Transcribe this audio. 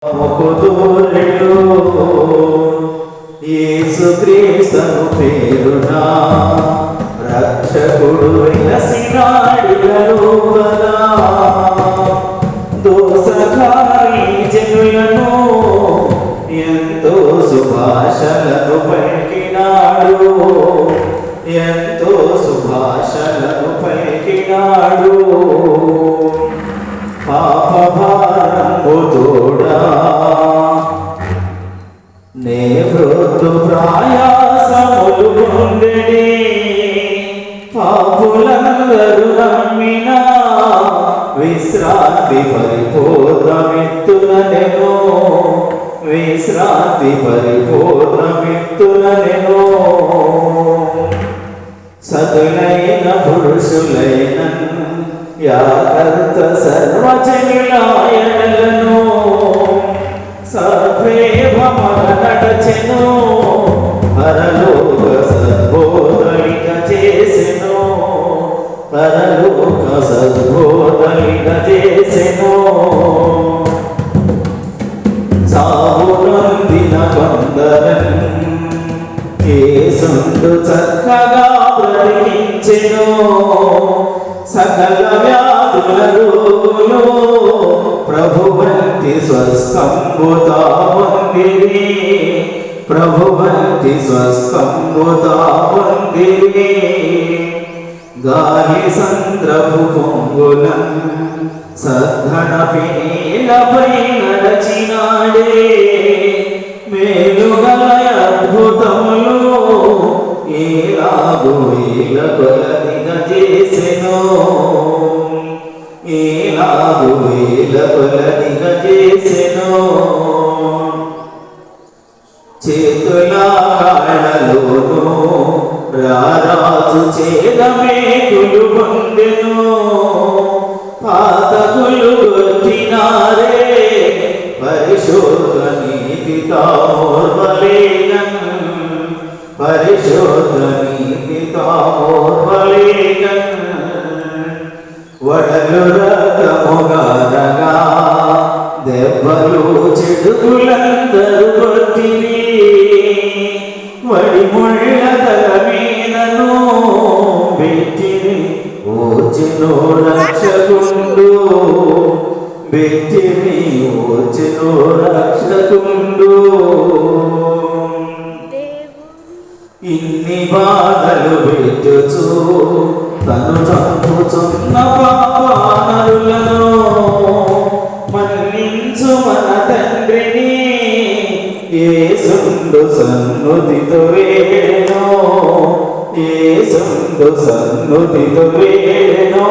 మొక్కుతూరెడు యేసుక్రీస్తును పేరున రక్షకుడు వెలసినాడిలోన దోసకారి జనులను ఎంతో సుభాషలను పలికినాడు, ఎంతో సుభాషలను పలికినాడు. పాప భారము తోడా నే వృద్ధు ప్రయాసములు పొందెడి, పాపులందరూ నమ్మినా విశ్రాంతి పరిపూర్ణమిత్తుననెను, విశ్రాంతి పరిపూర్ణమిత్తుననెను. సతులైన పురుషులైన యాకర్త సర్వజనులాయనలను సద్వేభమన నడచెను, పరలోక సద్బోధలిక చేసెను, పరలోక సద్బోధలిక చేసెను. సావునందిన కొందరన్ యేసుండు చక్కగా బ్రతికించెను, సకల వ్యాధుల రోగులు ప్రభువంతి స్వస్థంబుతా పొందిరి, ప్రభువంతి స్వస్థంబుతా పొందిరి. గాలి సంద్రపు పొంగులం సద్ధన పినీలపై నడచినాడే, మేలుగల అద్భుతములు ఏలాగు ఏల కొలదిగా చేసెను, ఏలాగు ఏల కొలదిగా చేసెను. చేతుల కాళ్ళలోను రారాజు చేదమేకులు పొందెను, పాతకులు కొట్టినారే పరిశోధ నీతి తామోర్వలేగన్, పరిశోధ నీతి తామోర్వలేగన్. వడలు రకముగారగా దెబ్బలు చెడుకులందరూ కొట్టిరి, వడి ముళ్ళ తల మీదను పెట్టిరి ఓర్చెను రక్షకుండు, పెట్టిరి ఓర్చెను రక్షకుండు. ఇన్ని బాధలు పెట్టుచు తను చంపుచున్న పాపానరులను మన్నించు మన తండ్రిని యేసుండు సన్నుతితో వేడెను, యేసుండు సన్నుతితో వేడెను.